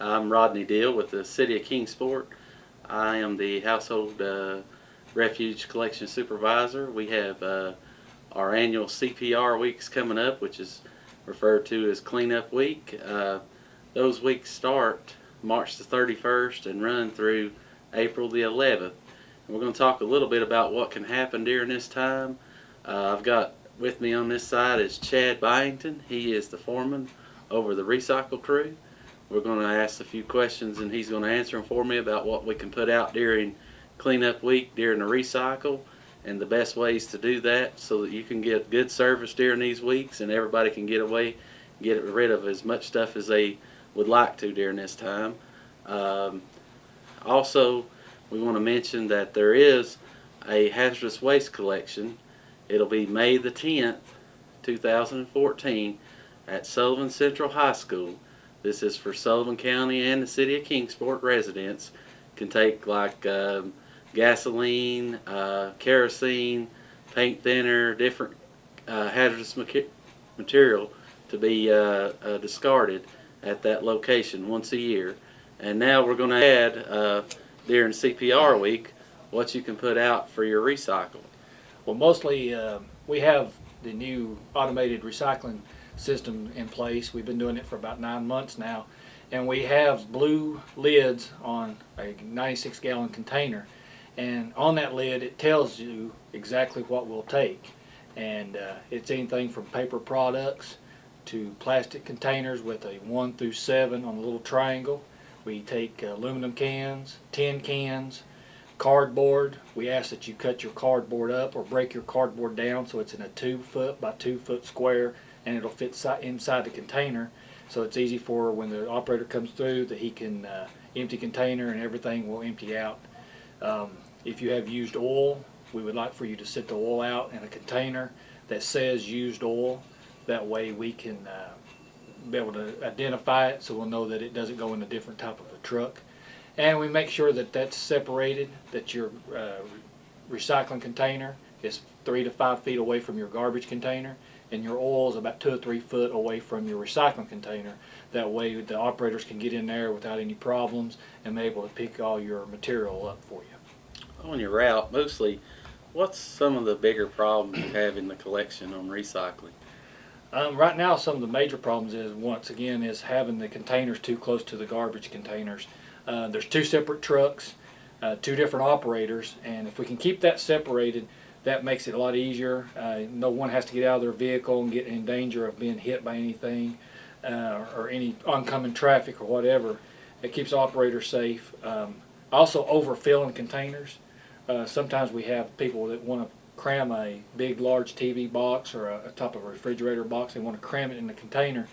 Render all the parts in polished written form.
I'm Rodney Deal with the City of Kingsport. I am the Household Refuge Collection Supervisor. We have our annual CPR weeks coming up, which is referred to as Cleanup Week. Those weeks start March the 31st and run through April the 11th. And we're going to talk a little bit about what can happen during this time. I've got with me on this side is Chad Byington. He is the foreman over the recycle crew. We're going to ask a few questions and he's going to answer them for me about what we can put out during cleanup week during the recycle and the best ways to do that so that you can get good service during these weeks and everybody can get rid of as much stuff as they would like to during this time. Also, we want to mention that there is a hazardous waste collection. It'll be May the 10th, 2014 at Sullivan Central High School. This is for Sullivan County and the City of Kingsport residents. Can take like gasoline, kerosene, paint thinner, different hazardous material to be discarded at that location once a year. And now we're going to add during CPR week what you can put out for your recycle. Well, mostly we have the new automated recycling system in place. We've been doing it for about 9 months now, and we have blue lids on a 96-gallon container, and on that lid it tells you exactly what we'll take, and it's anything from paper products to plastic containers with a 1 through 7 on a little triangle. We take aluminum cans, tin cans, cardboard. We ask that you cut your cardboard up or break your cardboard down so it's in a 2 foot by 2 foot square and it'll fit inside the container, so it's easy for when the operator comes through that he can empty container and everything will empty out. If you have used oil, we would like for you to set the oil out in a container that says used oil. That way we can be able to identify it so we'll know that it doesn't go in a different type of a truck. And we make sure that that's separated, that your recycling container is 3 to 5 feet away from your garbage container, and your oil is about 2 or 3 foot away from your recycling container. That way the operators can get in there without any problems and be able to pick all your material up for you. On your route, mostly, what's some of the bigger problems you have in the collection on recycling? Right now, some of the major problems is, once again, is having the containers too close to the garbage containers. There's 2 separate trucks, 2 different operators, and if we can keep that separated, that makes it a lot easier. No one has to get out of their vehicle and get in danger of being hit by anything or any oncoming traffic or whatever. It keeps operators safe. Also, overfilling containers. Sometimes we have people that want to cram a big, large TV box or a top of a refrigerator box. They want to cram it in the container, and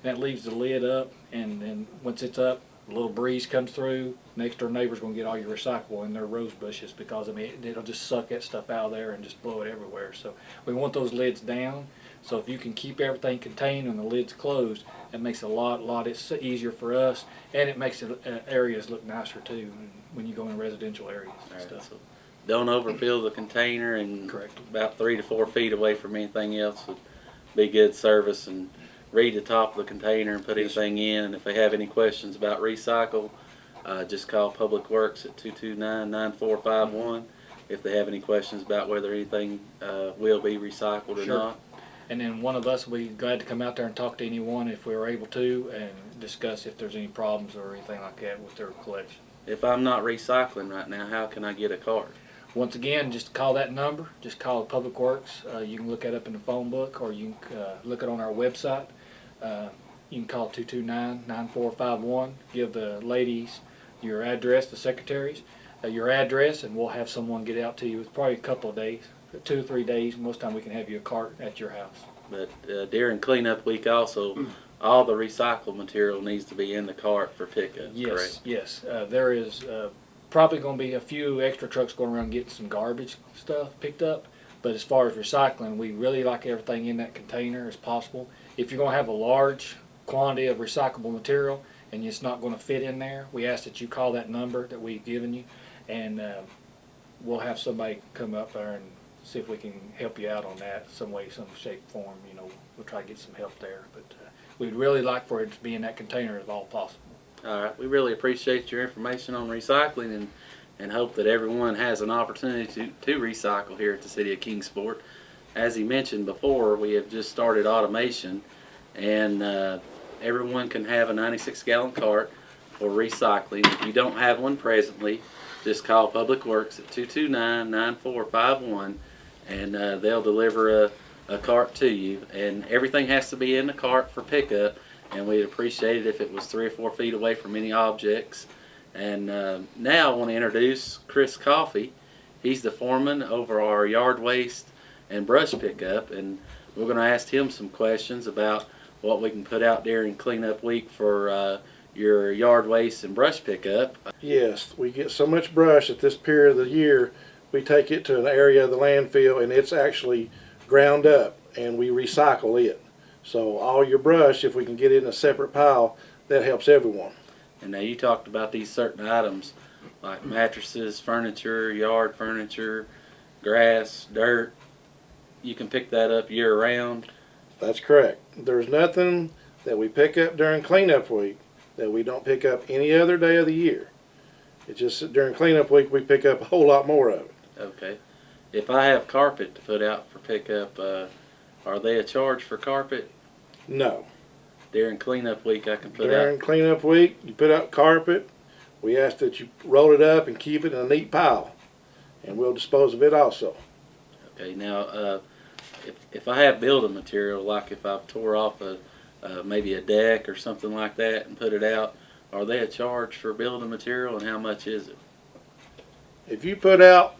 that leaves the lid up, and then once it's up, a little breeze comes through, next door neighbor's going to get all your recyclable in their rose bushes, because I mean it'll just suck that stuff out of there and just blow it everywhere. So we want those lids down. So if you can keep everything contained and the lid's closed, it makes it a lot easier for us, and it makes areas look nicer too when you go in residential areas and stuff. So don't overfill the container, and Correct. About 3 to 4 feet away from anything else would be good service. And read the top of the container and put anything in. And if they have any questions about recycle, just call Public Works at 229-9451 if they have any questions about whether anything will be recycled or Sure. not. And then one of us will be glad to come out there and talk to anyone if we were able to, and discuss if there's any problems or anything like that with their collection. If I'm not recycling right now, how can I get a card? Once again, just call that number. Just call Public Works. You can look that up in the phone book, or you can look it on our website. You can call 229-9451. Give the ladies your address, the secretaries, your address, and we'll have someone get out to you. It's probably a couple of days, 2 or 3 days. Most time we can have you a cart at your house. But during cleanup week also, all the recycled material needs to be in the cart for pickup, Yes, correct? yes. There is probably going to be a few extra trucks going around getting some garbage stuff picked up. But as far as recycling, we really like everything in that container as possible. If you're going to have a large quantity of recyclable material and it's not going to fit in there, we ask that you call that number that we've given you, and we'll have somebody come up there and see if we can help you out on that some way, some shape, form. You know, we'll try to get some help there. But we'd really like for it to be in that container if all possible. All right. We really appreciate your information on recycling and hope that everyone has an opportunity to recycle here at the City of Kingsport. As he mentioned before, we have just started automation, and everyone can have a 96-gallon cart for recycling. If you don't have one presently, just call Public Works at 229-9451, and they'll deliver a cart to you. And everything has to be in the cart for pickup, and we'd appreciate it if it was 3 or 4 feet away from any objects. And now I want to introduce Chris Coffey. He's the foreman over our yard waste and brush pickup, and we're going to ask him some questions about what we can put out during cleanup week for your yard waste and brush pickup. Yes, we get so much brush at this period of the year, we take it to an area of the landfill and it's actually ground up and we recycle it. So all your brush, if we can get it in a separate pile, that helps everyone. And now you talked about these certain items like mattresses, furniture, yard furniture, grass, dirt. You can pick that up year round. That's correct. There's nothing that we pick up during cleanup week that we don't pick up any other day of the year. It's just during cleanup week we pick up a whole lot more of it. Okay. If I have carpet to put out for pickup, are they a charge for carpet? No. During cleanup week I can put During cleanup week, you put out carpet. We ask that you roll it up and keep it in a neat pile, and we'll dispose of it also. Okay, now if I have building material, like if I've tore off maybe a deck or something like that and put it out, are they a charge for building material, and how much is it? If you put out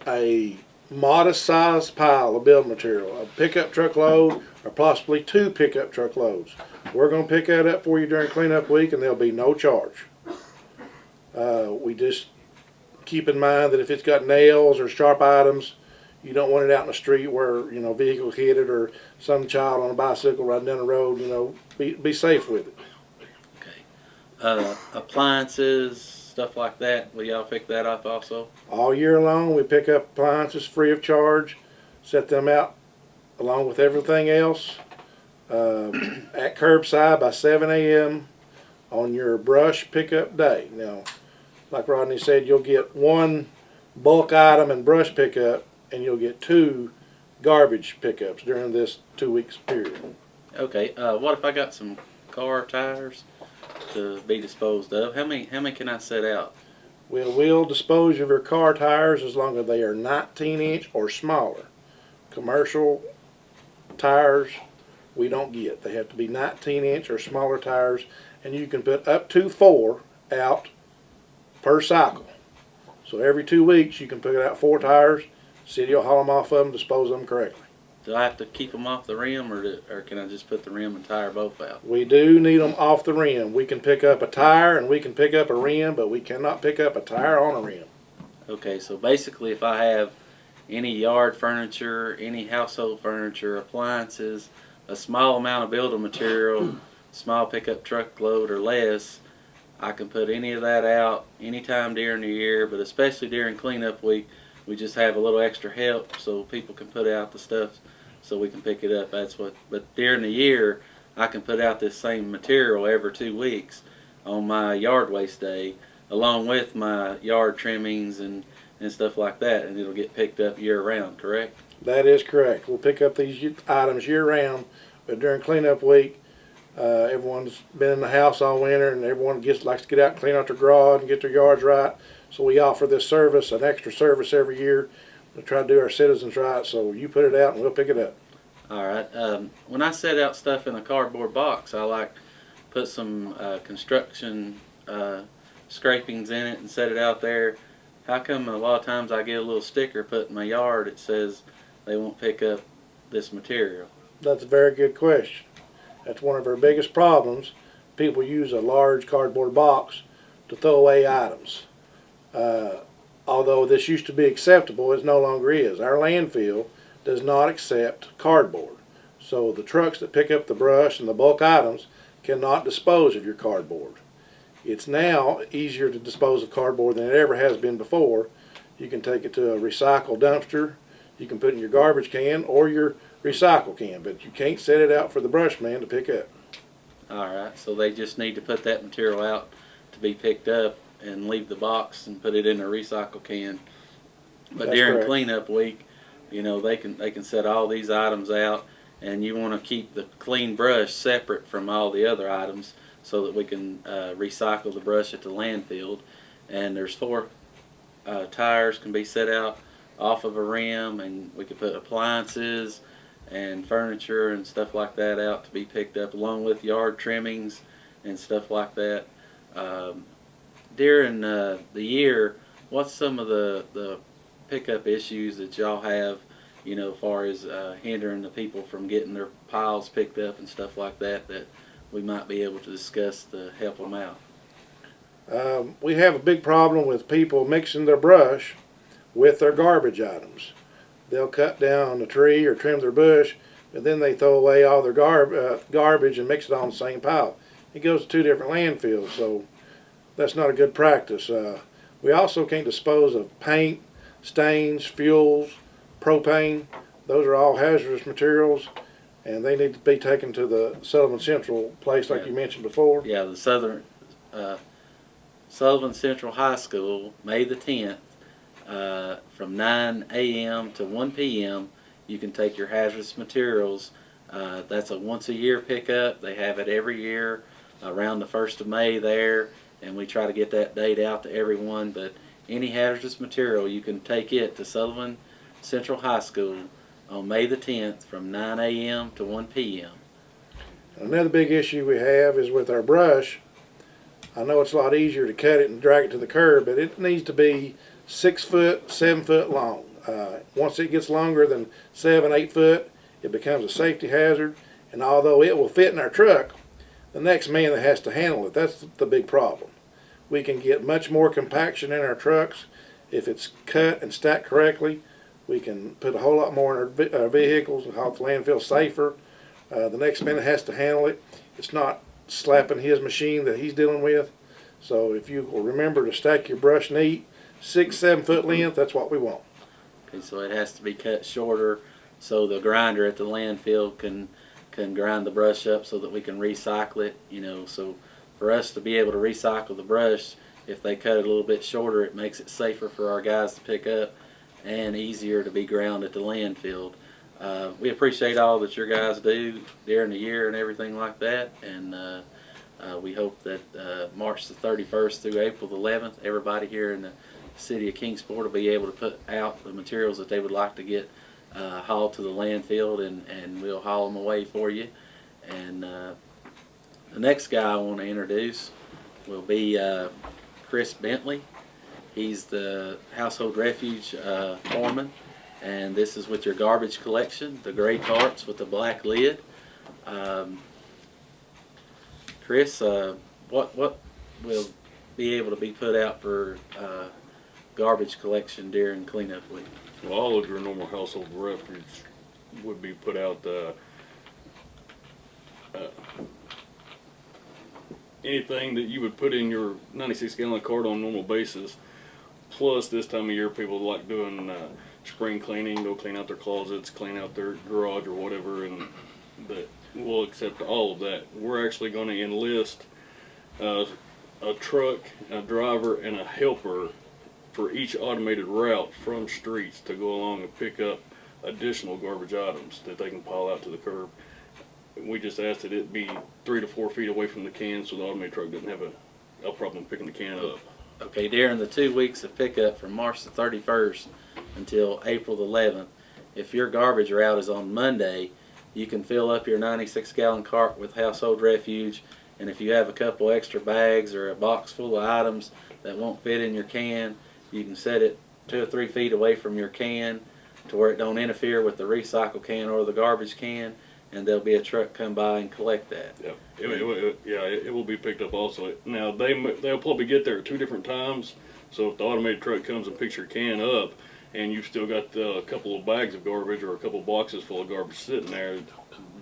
a modest sized pile of building material, a pickup truck load or possibly 2 pickup truck loads, we're going to pick that up for you during cleanup week and there'll be no charge. We just keep in mind that if it's got nails or sharp items, you don't want it out in the street where, you know, vehicles hit it or some child on a bicycle riding down the road. You know, be safe with it. Okay. Appliances, stuff like that, will y'all pick that up also? All year long we pick up appliances free of charge, set them out along with everything else at curbside by 7 a.m. on your brush pickup day. Now, like Rodney said, you'll get 1 bulk item and brush pickup, and you'll get 2 garbage pickups during this 2 weeks period. Okay. What if I got some car tires to be disposed of? How many can I set out? We'll dispose of your car tires as long as they are 19-inch or smaller. Commercial tires we don't get. They have to be 19-inch or smaller tires, and you can put up to 4 out per cycle. So every 2 weeks you can put out 4 tires. City will haul them off of them, dispose of them correctly. Do I have to keep them off the rim, or can I just put the rim and tire both out? We do need them off the rim. We can pick up a tire and we can pick up a rim, but we cannot pick up a tire on a rim. Okay, so basically if I have any yard furniture, any household furniture, appliances, a small amount of building material, small pickup truck load or less, I can put any of that out anytime during the year, but especially during cleanup week, we just have a little extra help so people can put out the stuff so we can pick it up. But during the year, I can put out this same material every 2 weeks on my yard waste day, along with my yard trimmings and stuff like that, and it'll get picked up year round, correct? That is correct. We'll pick up these items year round, but during cleanup week, everyone's been in the house all winter and everyone likes to get out and clean out their garage and get their yards right. So we offer this service, an extra service every year. We try to do our citizens right, so you put it out and we'll pick it up. All right. When I set out stuff in a cardboard box, I like put some construction scrapings in it and set it out there. How come a lot of times I get a little sticker put in my yard that says they won't pick up this material? That's a very good question. That's one of our biggest problems. People use a large cardboard box to throw away items. Although this used to be acceptable, it no longer is. Our landfill does not accept cardboard. So the trucks that pick up the brush and the bulk items cannot dispose of your cardboard. It's now easier to dispose of cardboard than it ever has been before. You can take it to a recycle dumpster, you can put it in your garbage can or your recycle can, but you can't set it out for the brush man to pick up. All right, so they just need to put that material out to be picked up and leave the box and put it in a recycle can. But That's during correct. cleanup week, you know, they can set all these items out, and you want to keep the clean brush separate from all the other items so that we can recycle the brush at the landfill. And there's 4 tires can be set out off of a rim, and we can put appliances and furniture and stuff like that out to be picked up, along with yard trimmings and stuff like that. During the year, what's some of the pickup issues that y'all have, you know, as far as hindering the people from getting their piles picked up and stuff like that, that we might be able to discuss to help them out? We have a big problem with people mixing their brush with their garbage items. They'll cut down a tree or trim their bush, and then they throw away all their garbage and mix it on the same pile. It goes to 2 different landfills, so that's not a good practice. We also can't dispose of paint, stains, fuels, propane. Those are all hazardous materials, and they need to be taken to the Sullivan Central place like you mentioned before. Yeah, the Sullivan Central High School, May the 10th, from 9 a.m. to 1 p.m. You can take your hazardous materials. That's a once-a-year pickup. They have it every year around the 1st of May there, and we try to get that date out to everyone. But any hazardous material, you can take it to Sullivan Central High School on May the 10th from 9 a.m. to 1 p.m. Another big issue we have is with our brush. I know it's a lot easier to cut it and drag it to the curb, but it needs to be 6 foot, 7 foot long. Once it gets longer than 7, 8 foot, it becomes a safety hazard. And although it will fit in our truck, the next man that has to handle it, that's the big problem. We can get much more compaction in our trucks if it's cut and stacked correctly. We can put a whole lot more in our vehicles and help the landfill safer. The next man that has to handle it, it's not slapping his machine that he's dealing with. So if you will remember to stack your brush neat, 6, 7 foot length, that's what we want. Okay, so it has to be cut shorter so the grinder at the landfill can grind the brush up so that we can recycle it. You know, so for us to be able to recycle the brush, if they cut it a little bit shorter, it makes it safer for our guys to pick up and easier to be ground at the landfill. We appreciate all that your guys do during the year and everything like that, and we hope that March the 31st through April the 11th, everybody here in the city of Kingsport will be able to put out the materials that they would like to get hauled to the landfill, and we'll haul them away for you. And the next guy I want to introduce will be Chris Bentley. He's the household refuge foreman, and this is with your garbage collection, the gray carts with the black lid. Chris, what will be able to be put out for garbage collection during cleanup week? Well, all of your normal household refuge would be put out. Anything that you would put in your 96-gallon cart on a normal basis. Plus, this time of year, people like doing spring cleaning. They'll clean out their closets, clean out their garage or whatever, and we'll accept all of that. We're actually going to enlist a truck, a driver, and a helper for each automated route from streets to go along and pick up additional garbage items that they can pile out to the curb. We just asked that it be 3 to 4 feet away from the can so the automated truck doesn't have a problem picking the can up. Okay, during the 2 weeks of pickup from March the 31st until April the 11th, if your garbage route is on Monday, you can fill up your 96-gallon cart with household refuge, and if you have a couple extra bags or a box full of items that won't fit in your can, you can set it 2 or 3 feet away from your can to where it don't interfere with the recycle can or the garbage can, and there'll be a truck come by and collect that. Yeah, it will be picked up also. Now, they'll probably get there at 2 different times, so if the automated truck comes and picks your can up, and you've still got a couple of bags of garbage or a couple of boxes full of garbage sitting there,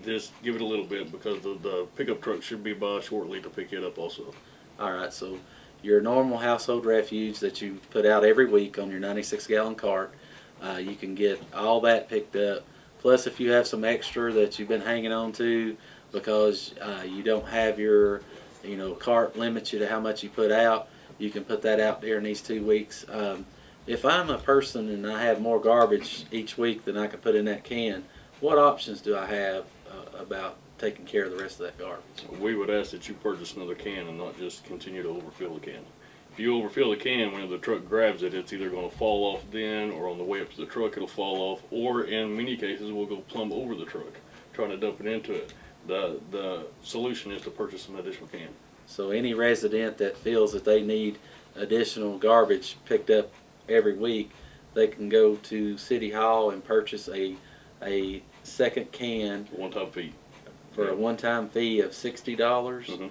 just give it a little bit because the pickup truck should be by shortly to pick it up also. All right, so your normal household refuge that you put out every week on your 96-gallon cart, you can get all that picked up. Plus, if you have some extra that you've been hanging on to, because you don't have your, cart limits you to how much you put out. You can put that out during these 2 weeks. If I'm a person and I have more garbage each week than I can put in that can, what options do I have about taking care of the rest of that garbage? We would ask that you purchase another can and not just continue to overfill the can. If you overfill the can, when the truck grabs it, it's either going to fall off then, or on the way up to the truck it'll fall off, or in many cases we'll go plumb over the truck trying to dump it into it. The solution is to purchase an additional can. So any resident that feels that they need additional garbage picked up every week, they can go to City Hall and purchase a second can One-time fee. for a one-time fee of $60. Mm-hmm.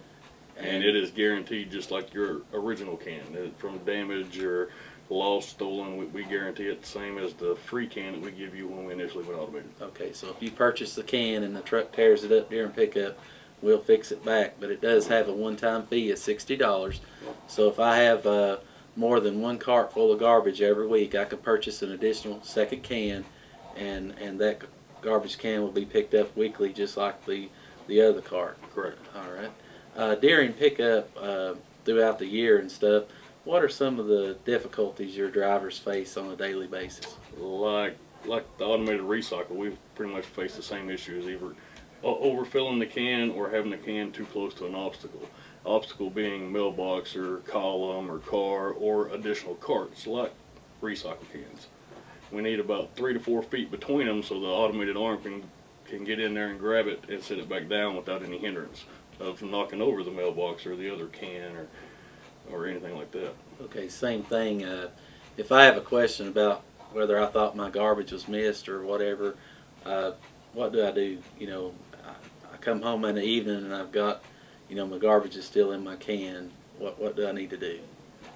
And it is guaranteed just like your original can. From damage or lost, stolen, we guarantee it the same as the free can that we give you when we initially went automated. Okay, so if you purchase the can and the truck tears it up during pickup, we'll fix it back. But it does have a one-time fee of $60. So if I have more than one cart full of garbage every week, I can purchase an additional second can, and that garbage can will be picked up weekly just like the other cart. Correct. All right. During pickup throughout the year and stuff, what are some of the difficulties your drivers face on a daily basis? Like the automated recycle, we pretty much face the same issues, either overfilling the can or having the can too close to an obstacle. Obstacle being mailbox or column or car or additional carts like recycle cans. We need about 3 to 4 feet between them so the automated arm can get in there and grab it and set it back down without any hindrance of knocking over the mailbox or the other can or anything like that. Okay, same thing. If I have a question about whether I thought my garbage was missed or whatever, what do I do? I come home in the evening and I've got, my garbage is still in my can. What do I need to do?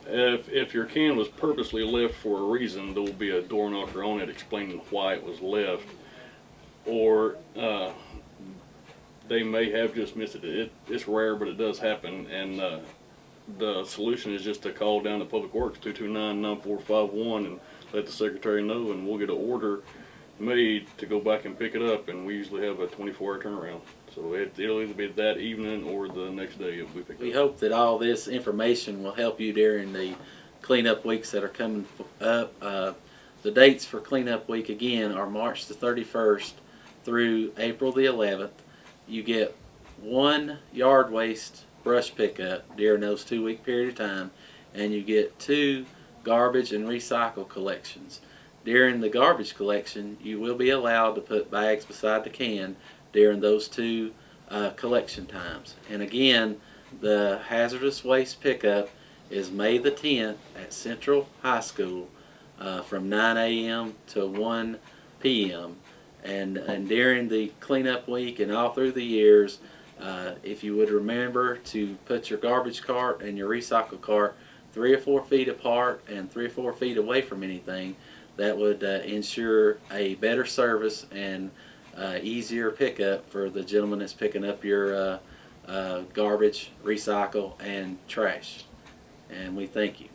If your can was purposely left for a reason, there will be a door knocker on it explaining why it was left. Or they may have just missed it. It's rare, but it does happen. And the solution is just to call down to Public Works 229-9451 and let the secretary know, and we'll get an order made to go back and pick it up. And we usually have a 24-hour turnaround. So it'll either be that evening or the next day if we pick it up. We hope that all this information will help you during the cleanup weeks that are coming up. The dates for cleanup week again are March the 31st through April the 11th. You get 1 yard waste brush pickup during those 2 week period of time, and you get 2 garbage and recycle collections. During the garbage collection, you will be allowed to put bags beside the can during those 2 collection times. And again, the hazardous waste pickup is May the 10th at Central High School from 9 a.m. to 1 p.m. And during the cleanup week and all through the years, if you would remember to put your garbage cart and your recycle cart 3 or 4 feet apart and 3 or 4 feet away from anything, that would ensure a better service and easier pickup for the gentleman that's picking up your garbage, recycle, and trash. And we thank you.